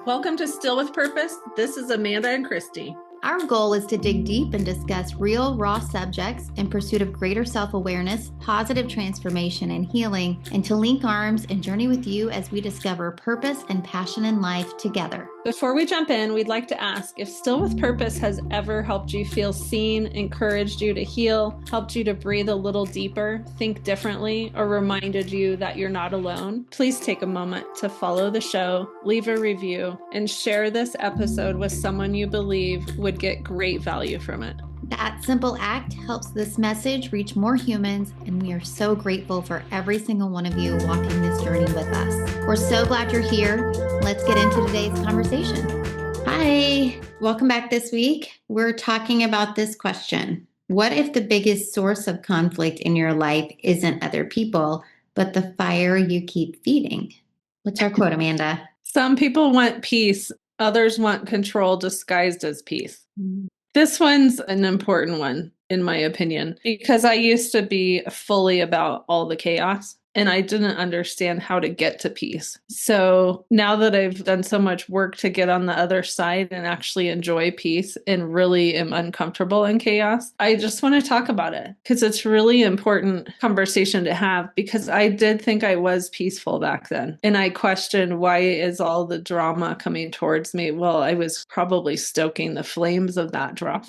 Welcome to Still with Purpose. This is Amanda and Christy. Our goal is to dig deep and discuss real, raw subjects in pursuit of greater self-awareness, positive transformation, and healing, and to link arms and journey with you as we discover purpose and passion in life together. Before we jump in, we'd like to ask if Still with Purpose has ever helped you feel seen, encouraged you to heal, helped you to breathe a little deeper, think differently, or reminded you that you're not alone. Please take a moment to follow the show, leave a review, and share this episode with someone you believe would get great value from it. That simple act helps this message reach more humans, and we are so grateful for every single one of you walking this journey with us. We're so glad you're here. Let's get into today's conversation. Hi, welcome back this week. We're talking about this question. What if the biggest source of conflict in your life isn't other people, but the fire you keep feeding? What's our quote, Amanda? Some people want peace. Others want control disguised as peace. This one's an important one, in my opinion, because I used to be fully about all the chaos and I didn't understand how to get to peace. So now that I've done so much work to get on the other side and actually enjoy peace and really am uncomfortable in chaos, I just want to talk about it because it's really important conversation to have, because I did think I was peaceful back then. And I questioned, why is all the drama coming towards me? Well, I was probably stoking the flames of that drama,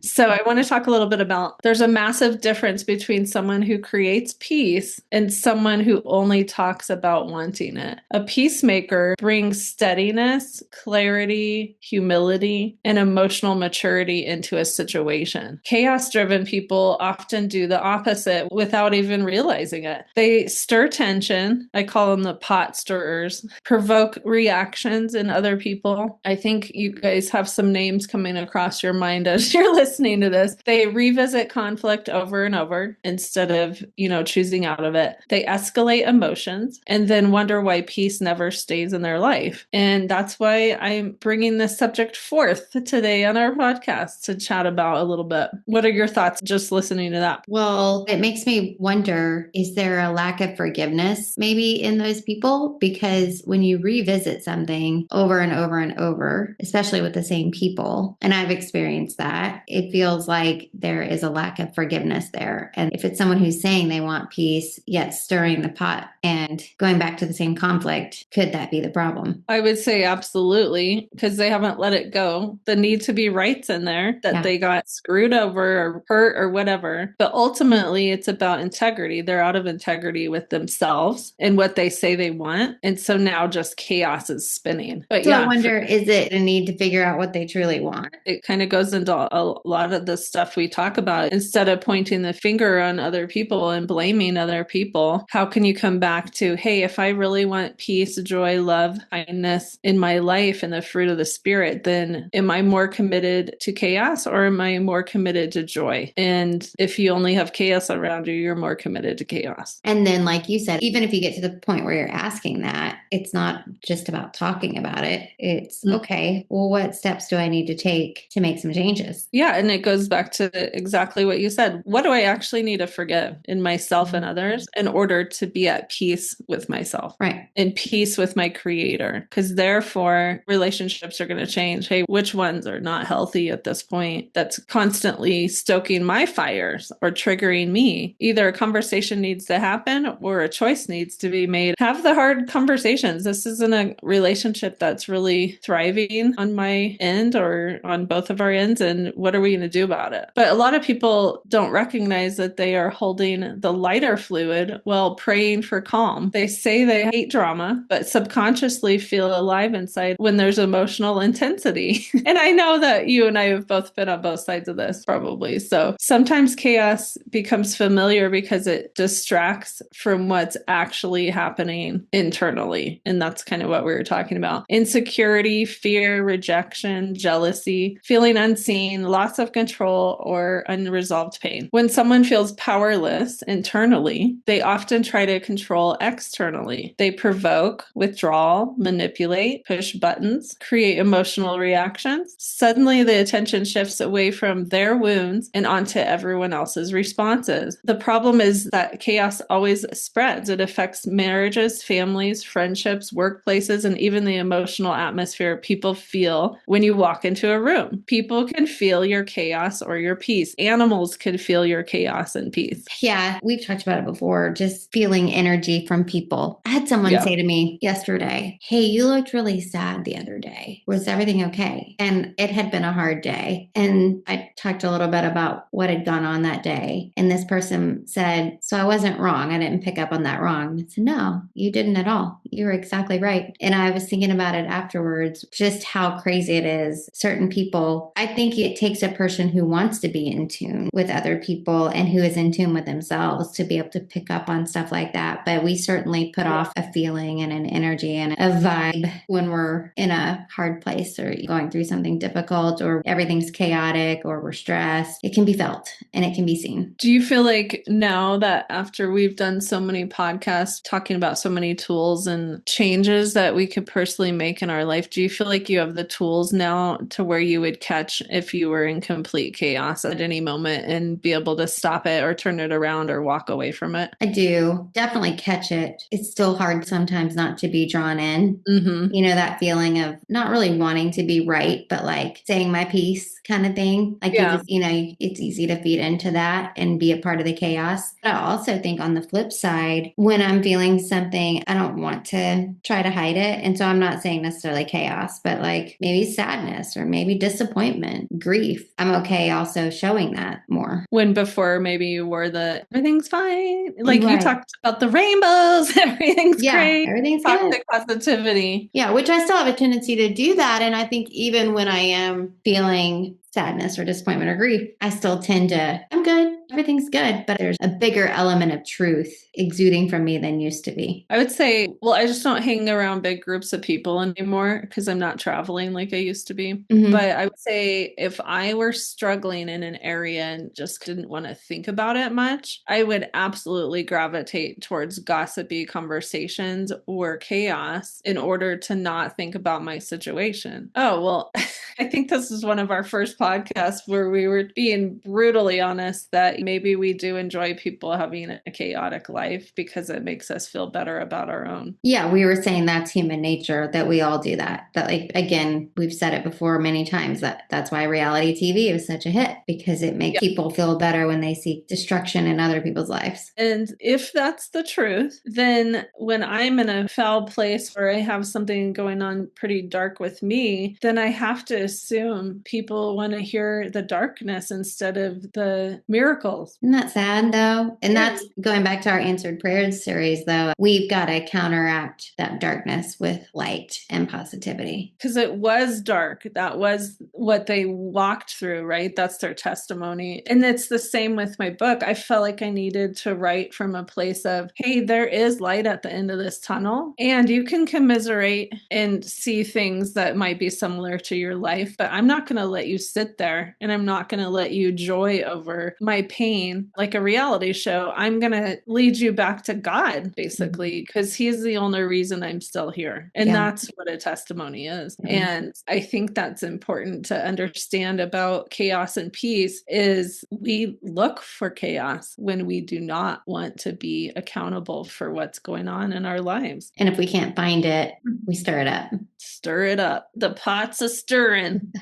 So I want to talk a little bit about, there's a massive difference between someone who creates peace and someone who only talks about wanting it. A peacemaker brings steadiness, clarity, humility, and emotional maturity into a situation. Chaos-driven people often do the opposite without even realizing it. They stir tension. I call them the pot stirrers, provoke reactions in other people. I think you guys have some names coming across your mind as you're listening to this. They revisit conflict over and over instead of, choosing out of it. They escalate emotions and then wonder why peace never stays in their life. And that's why I'm bringing this subject forth today on our podcast to chat about a little bit. What are your thoughts just listening to that? Well, it makes me wonder, is there a lack of forgiveness maybe in those people? Because when you revisit something over and over and over, especially with the same people, and I've experienced that, it feels like there is a lack of forgiveness there. And if it's someone who's saying they want peace, yet stirring the pot and going back to the same conflict, could that be the problem? I would say absolutely, because they haven't let it go. The need to be right's in there, that they got screwed over or hurt or whatever. But ultimately, it's about integrity. They're out of integrity with themselves and what they say they want. And so now just chaos is spinning. But so I wonder, is it a need to figure out what they truly want? It kind of goes into a lot of the stuff we talk about. Instead of pointing the finger on other people and blaming other people, how can you come back to, hey, if I really want peace, joy, love, kindness in my life and the fruit of the spirit, then am I more committed to chaos or am I more committed to joy? And if you only have chaos around you, you're more committed to chaos. And then, like you said, even if you get to the point where you're asking that, it's not just about talking about it. It's, okay, well, what steps do I need to take to make some changes? Yeah. And it goes back to exactly what you said. What do I actually need to forgive in myself and others in order to be at peace with myself? Right. In peace with my creator. Because therefore, relationships are going to change. Hey, which ones are not healthy at this point? That's constantly stoking my fires or triggering me. Either a conversation needs to happen or a choice needs to be made. Have the hard conversations. This isn't a relationship that's really thriving on my end or on both of our ends. And what are we going to do about it? But a lot of people don't recognize that they are holding the lighter fluid while praying for calm. They say they hate drama, but subconsciously feel alive inside when there's emotional intensity. And I know that you and I have both been on both sides of this probably. So sometimes chaos becomes familiar because it distracts from what's actually happening internally. And that's kind of what we were talking about. Insecurity, fear, rejection, jealousy, feeling unseen, loss of control, or unresolved pain. When someone feels powerless internally, internally. They often try to control externally. They provoke, withdraw, manipulate, push buttons, create emotional reactions. Suddenly, the attention shifts away from their wounds and onto everyone else's responses. The problem is that chaos always spreads. It affects marriages, families, friendships, workplaces, and even the emotional atmosphere people feel when you walk into a room. People can feel your chaos or your peace. Animals can feel your chaos and peace. Yeah, we've talked about it before, just feeling energy from people. I had someone say to me yesterday, "Hey, you looked really sad the other day. Was everything okay?" And it had been a hard day. And I talked a little bit about what had gone on that day. And this person said, "So I wasn't wrong. I didn't pick up on that wrong." I said, "No, you didn't at all. You were exactly right." And I was thinking about it afterwards, just how crazy it is. Certain people, I think it takes a person who wants to be in tune with other people and who is in tune with themselves to be able to pick up on stuff like that. But we certainly put off a feeling and an energy and a vibe when we're in a hard place or going through something difficult or everything's chaotic or we're stressed. It can be felt and it can be seen. Do you feel like now that after we've done so many podcasts talking about so many tools and changes that we could personally make in our life, do you feel like you have the tools now to where you would catch if you were in complete chaos at any moment and be able to stop it or turn it around or walk away from it? I do definitely catch it. It's still hard sometimes not to be drawn in. Mm-hmm. You know, that feeling of not really wanting to be right, but like saying my piece kind of thing. Like, it's easy to feed into that and be a part of the chaos. But I also think on the flip side, when I'm feeling something, I don't want to try to hide it. And so I'm not saying necessarily chaos, but like maybe sadness or maybe disappointment, grief. I'm okay also showing that more. When before maybe you were the everything's fine. Like you Right. talked about the rainbows, everything's great. Everything's Toxic good. positivity. Yeah, which I still have a tendency to do that. And I think even when I am feeling sadness or disappointment or grief, I still tend to, I'm good, everything's good. But there's a bigger element of truth exuding from me than used to be. I would say, well, I just don't hang around big groups of people anymore because I'm not traveling like I used to be. Mhm. But I would say if I were struggling in an area and just didn't want to think about it much, I would absolutely gravitate towards gossipy conversations or chaos in order to not think about my situation. Oh, well, I think this is one of our first podcasts where we were being brutally honest that maybe we do enjoy people having a chaotic life because it makes us feel better about our own. Yeah, we were saying that's human nature, that we all do that. That, like, again, we've said it before many times, that's why reality TV is such a hit, because it makes people feel better when they see destruction in other people's lives. And if that's the truth, then when I'm in a foul place or I have something going on pretty dark with me, then I have to assume people want to hear the darkness instead of the miracles. Isn't that sad, though? And that's going back to our Answered Prayers series, though. We've got to counteract that darkness with light and positivity. Because it was dark. That was what they walked through, right? That's their testimony. And it's the same with my book. I felt like I needed to write from a place of, hey, there is light at the end of this tunnel. And you can commiserate and see things that might be similar to your life, but I'm not going to let you sit there and I'm not going to let you joy over my pain like a reality show. I'm going to lead you back to God, basically, because He's the only reason I'm still here. And that's what a testimony is. And I think that's important to understand about chaos and peace is we look for chaos when we do not want to be accountable for what's going on in our lives. And if we can't find it, we stir it up. Stir it up. The pot's a stirring.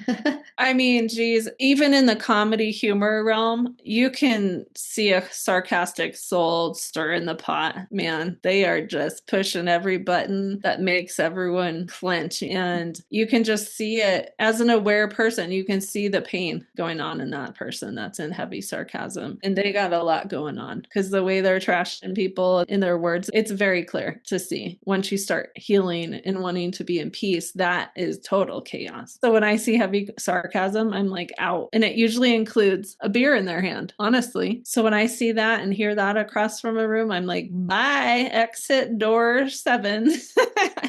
I mean, geez, even in the comedy humor realm, you can see a sarcastic soul stir in the pot. Man, they are just pushing every button that makes everyone flinch. And you can just see it as an aware person. You can see the pain going on in that person that's in heavy sarcasm. And they got a lot going on because the way they're trashing people in their words, it's very clear to see. Once you start healing and wanting to be in peace, that is total chaos. So when I see heavy sarcasm, I'm like, out. And it usually includes a beer in their hand, honestly. honestly. So when I see that and hear that across from a room, I'm like, bye, exit door 7.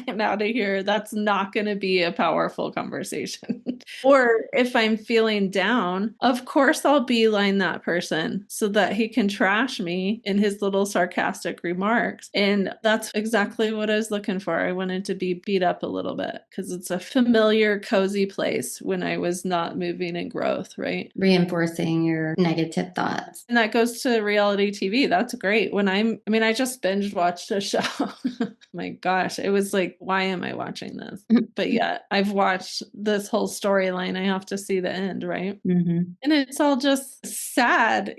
I'm out of here. That's not going to be a powerful conversation. Or if I'm feeling down, of course I'll beeline that person so that he can trash me in his little sarcastic remarks. And that's exactly what I was looking for. I wanted to be beat up a little bit because it's a familiar, cozy place when I was not moving in growth, right? Reinforcing your negative thoughts. And that goes to reality TV. That's great. I just binge watched a show. My gosh, it was like, why am I watching this? But yeah, I've watched this whole storyline. I have to see the end, right? Mm-hmm. And it's all just sad,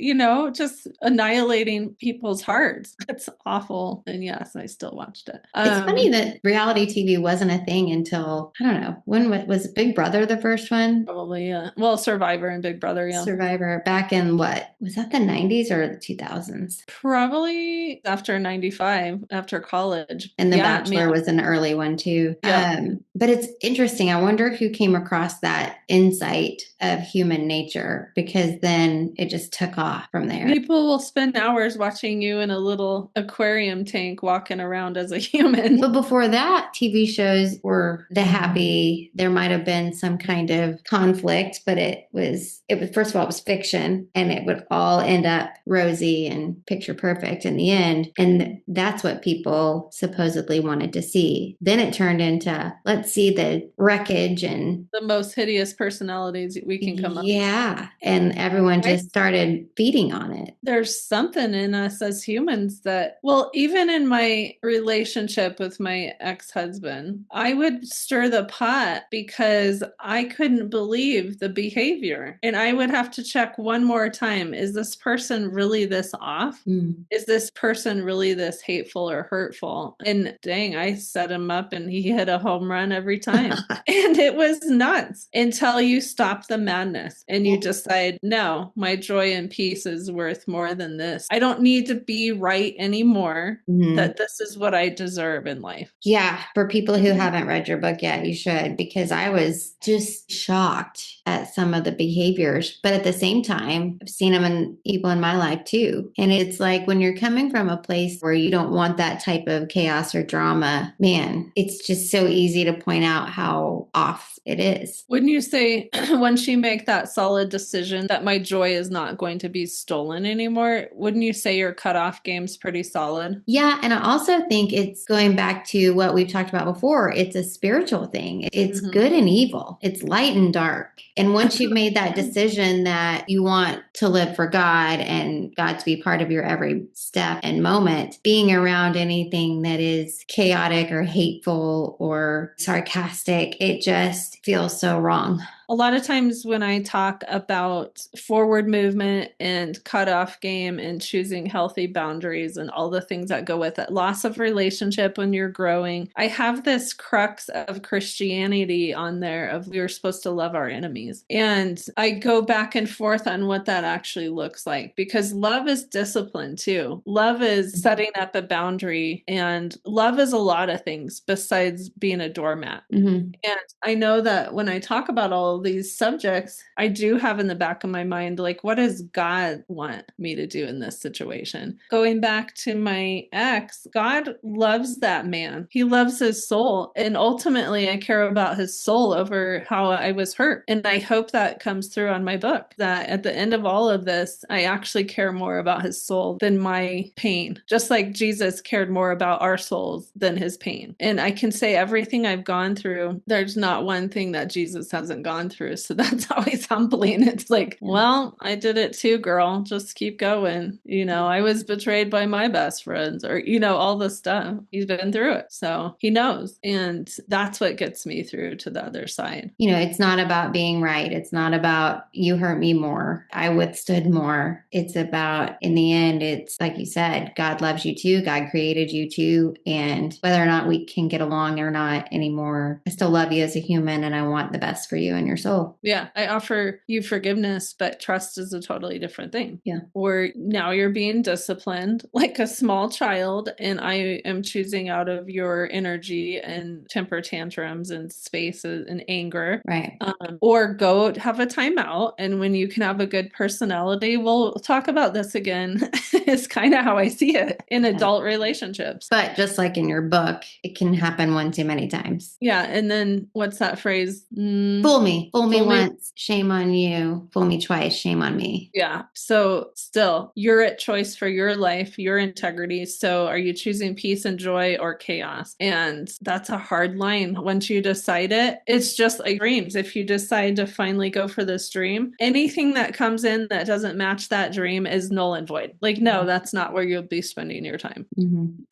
just annihilating people's hearts. It's awful. And yes, I still watched it. It's funny that reality TV wasn't a thing until, I don't know, when was Big Brother the first one? Probably, yeah. Well, Survivor and Big Brother, yeah. Survivor back in what? Was that the 90s or the 2000s? Probably after 95, after college. And The Bachelor was an early one too. Yeah. But it's interesting. I wonder who came across that insight of human nature, because then it just took off from there. People will spend hours watching you in a little aquarium tank walking around as a human. But before that, TV shows were the happy. There might have been some kind of conflict, but it was first of all, it was fiction, and it would all end up rosy and picture perfect in the end. And that's what people supposedly wanted to see. Then it turned into, let's see the wreckage and the most hideous personalities we can come up with. Yeah. And everyone just started feeding on it. There's something in us as humans that, well, even in my relationship with my ex-husband, I would stir the pot because I couldn't believe the behavior. And I would have to check one more time. Is this person really this off? Is this person really this hateful or hurtful? And dang, I set him up and he hit a home run every time. And it was nuts until you stop the madness and you decide, no, my joy and peace is worth more than this. I don't need to be right anymore, that this is what I deserve in life. Yeah. For people who haven't read your book yet, you should, because I was just shocked at some of the behaviors. But at the same time, I've seen them in people in my life too. And it's like when you're coming from a place where you don't want that type of chaos or drama, man, it's just so easy to point out how off it is. Wouldn't you say once you make that solid decision that my joy is not going to be stolen anymore, wouldn't you say your cutoff game's pretty solid? Yeah. And I also think it's going back to what we've talked about before. It's a spiritual thing. It's good and evil. It's light and dark. And once you've made that decision that you want to live for God and God to be part of your every step and moment, being around anything that is chaotic or hateful or sarcastic, it just feels so wrong. A lot of times when I talk about forward movement and cutoff game and choosing healthy boundaries and all the things that go with it, loss of relationship when you're growing, I have this crux of Christianity on there of we are supposed to love our enemies. And I go back and forth on what that actually looks like, because love is discipline too. Love is setting up a boundary, and love is a lot of things besides being a doormat. And I know that when I talk about all these subjects, I do have in the back of my mind, like, what does God want me to do in this situation? Going back to my ex, God loves that man. He loves his soul. And ultimately, I care about his soul over how I was hurt. And I hope that comes through on my book, that at the end of all of this, I actually care more about his soul than my pain, just like Jesus cared more about our souls than his pain. And I can say everything I've gone through, there's not one thing that Jesus hasn't gone through. So that's always humbling. It's like, well, I did it too, girl. Just keep going. I was betrayed by my best friends, or, all this stuff. He's been through it. So he knows. And that's what gets me through to the other side. It's not about being right. It's not about you hurt me more, I withstood more. It's about, in the end, it's like you said, God loves you too. God created you too. And whether or not we can get along or not anymore, I still love you as a human, and I want the best for you and your soul. Yeah. I offer you forgiveness, but trust is a totally different thing. Yeah. Or now you're being disciplined like a small child, and I am choosing out of your energy and temper tantrums and space and anger. Right. Or go have a timeout. And when you can have a good personality, we'll talk about this again. It's kind of how I see it in adult relationships. But just like in your book, it can happen one too many times. Yeah. And then what's that phrase? Fool me once, shame on you. Fool me twice, shame on me. Yeah. So still, you're at choice for your life, your integrity. So are you choosing peace and joy or chaos? And that's a hard line. Once you decide it, it's just like dreams. If you decide to finally go for this dream, anything that comes in that doesn't match that dream is null and void. Like, no, that's not where you'll be spending your time.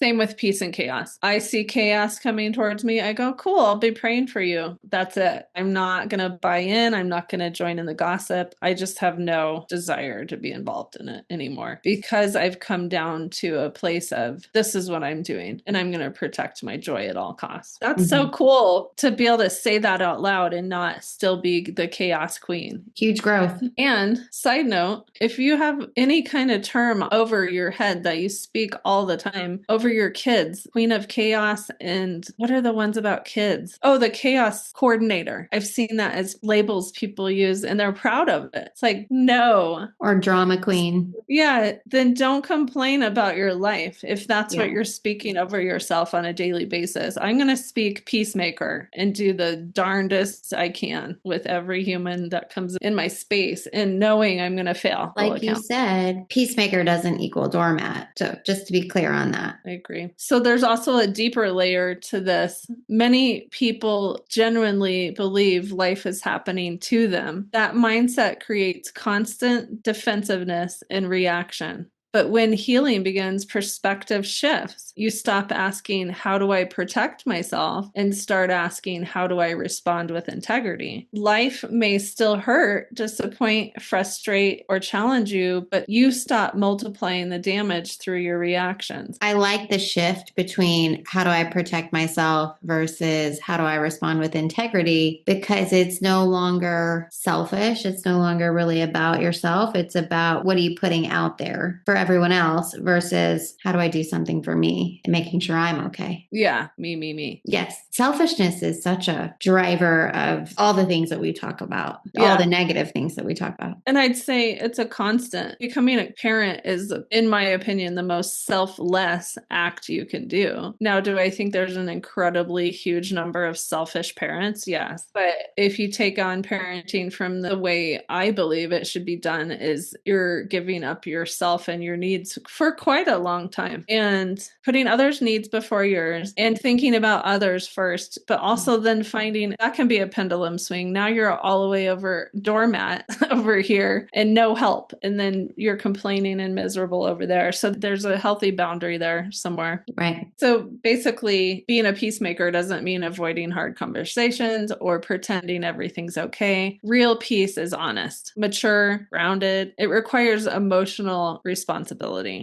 Same with peace and chaos. I see chaos coming towards me. I go, cool, I'll be praying for you. That's it. I'm not going to buy in. I'm not going to join in the gossip. I just have no desire to be involved in it anymore because I've come down to a place of this is what I'm doing and I'm going to protect my joy at all costs. That's so cool to be able to say that out loud and not still be the chaos queen. Huge growth. And side note, if you have any kind of term over your head that you speak all the time over your kids, queen of chaos, and what are the ones about kids? Oh, the chaos coordinator. I've seen that as labels people use and they're proud of it. It's like, no. Or drama queen. Yeah, then don't complain about your life if that's what you're speaking over yourself on a daily basis. I'm going to speak peacemaker and do the darndest I can with every human that comes in my space and knowing I'm going to fail. Like you said, peacemaker doesn't equal doormat. So just to be clear on that. I agree. So there's also a deeper layer to this. Many people genuinely believe life is happening to them. That mindset creates constant defensiveness and reaction. But when healing begins, perspective shifts. You stop asking, how do I protect myself? And start asking, how do I respond with integrity? Life may still hurt, disappoint, frustrate, or challenge you, but you stop multiplying the damage through your reactions. I like the shift between how do I protect myself versus how do I respond with integrity, because it's no longer selfish. It's no longer really about yourself. It's about what are you putting out there for everyone else versus how do I do something for me and making sure I'm okay. Yeah, me. Yes. Selfishness is such a driver of all the things that we talk about, all the negative things that we talk about. And I'd say it's a constant. Becoming a parent is, in my opinion, the most selfless act you can do. Now, do I think there's an incredibly huge number of selfish parents? Yes. But if you take on parenting from the way I believe it should be done, is you're giving up yourself and your needs for quite a long time and putting others' needs before yours and thinking about others first, but also then finding that can be a pendulum swing. Now you're all the way over doormat over here and no help. And then you're complaining and miserable over there. So there's a healthy boundary there somewhere. Right. So basically being a peacemaker doesn't mean avoiding hard conversations or pretending everything's okay. Real peace is honest, mature, grounded. It requires emotional responsibility.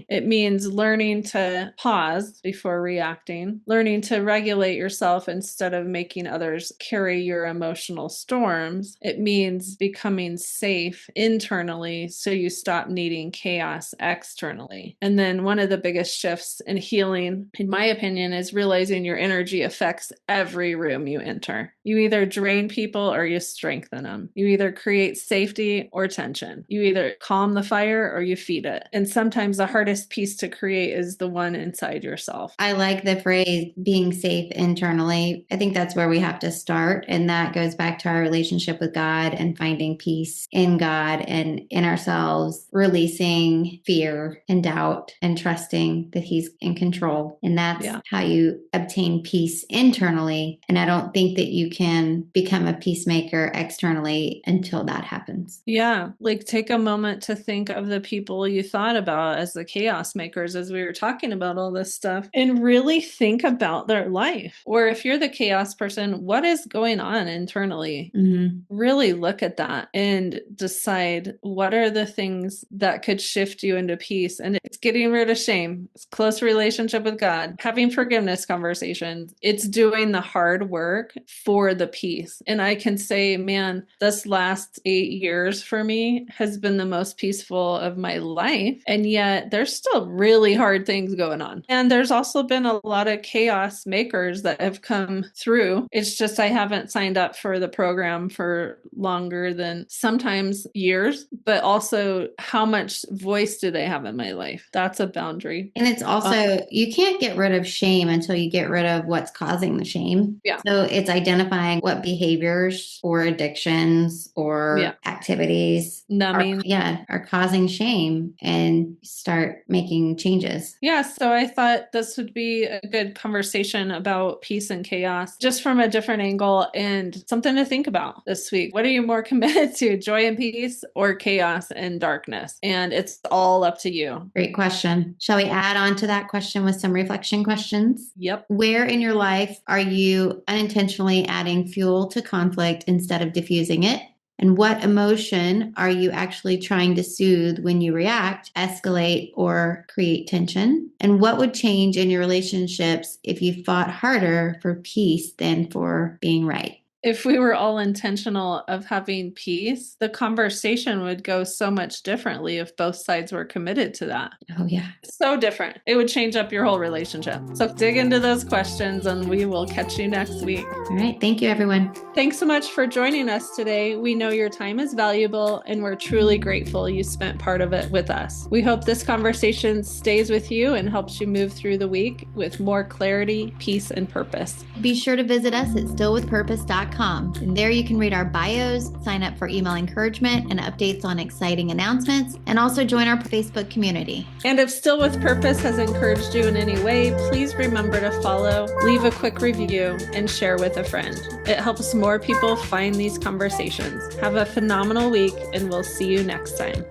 It means learning to pause before reacting, learning to regulate yourself instead of making others carry your emotional storms. It means becoming safe internally so you stop needing chaos externally. And then one of the biggest shifts in healing, in my opinion, is realizing your energy affects every room you enter. You either drain people or you strengthen them. You either create safety or tension. You either calm the fire or you feed it. And sometimes the hardest piece to create is the one inside yourself. I like the phrase being safe internally. I think that's where we have to start. And that goes back to our relationship with God and finding peace in God and in ourselves, releasing fear and doubt and trusting that He's in control. And that's how you obtain peace internally. And I don't think that you can become a peacemaker externally until that happens. Yeah. Like take a moment to think of the people you thought about as the chaos makers as we were talking about all this stuff and really think about their life. Or if you're the chaos person, what is going on internally? Really look at that and decide what are the things that could shift you into peace. And it's getting rid of shame. It's close relationship with God, having forgiveness conversations. It's doing the hard work for the peace. And I can say, man, this last 8 years for me has been the most peaceful of my life. And yet there's still really hard things going on. And there's also been a lot of chaos makers that have come through. It's just I haven't signed up for the program for longer than sometimes years, but also how much voice do they have in my life? That's a boundary. And it's also, you can't get rid of shame until you get rid of what's causing the shame. Yeah. So it's identifying what behaviors or addictions or activities numbing are causing shame, and start making changes. Yeah. So I thought this would be a good conversation about peace and chaos, just from a different angle and something to think about this week. What are you more committed to, joy and peace or chaos and darkness? And it's all up to you. Great question. Shall we add on to that question with some reflection questions? Yep. Where in your life are you unintentionally adding fuel to conflict instead of diffusing it? And what emotion are you actually trying to soothe when you react, escalate, or create tension? And what would change in your relationships if you fought harder for peace than for being right? If we were all intentional of having peace, the conversation would go so much differently if both sides were committed to that. Oh, yeah. So different. It would change up your whole relationship. So dig into those questions and we will catch you next week. All right. Thank you, everyone. Thanks so much for joining us today. We know your time is valuable and we're truly grateful you spent part of it with us. We hope this conversation stays with you and helps you move through the week with more clarity, peace, and purpose. Be sure to visit us at StillWithPurpose.com. And there you can read our bios, sign up for email encouragement and updates on exciting announcements, and also join our Facebook community. And if Still With Purpose has encouraged you in any way, please remember to follow, leave a quick review, and share with a friend. It helps more people find these conversations. Have a phenomenal week, and we'll see you next time.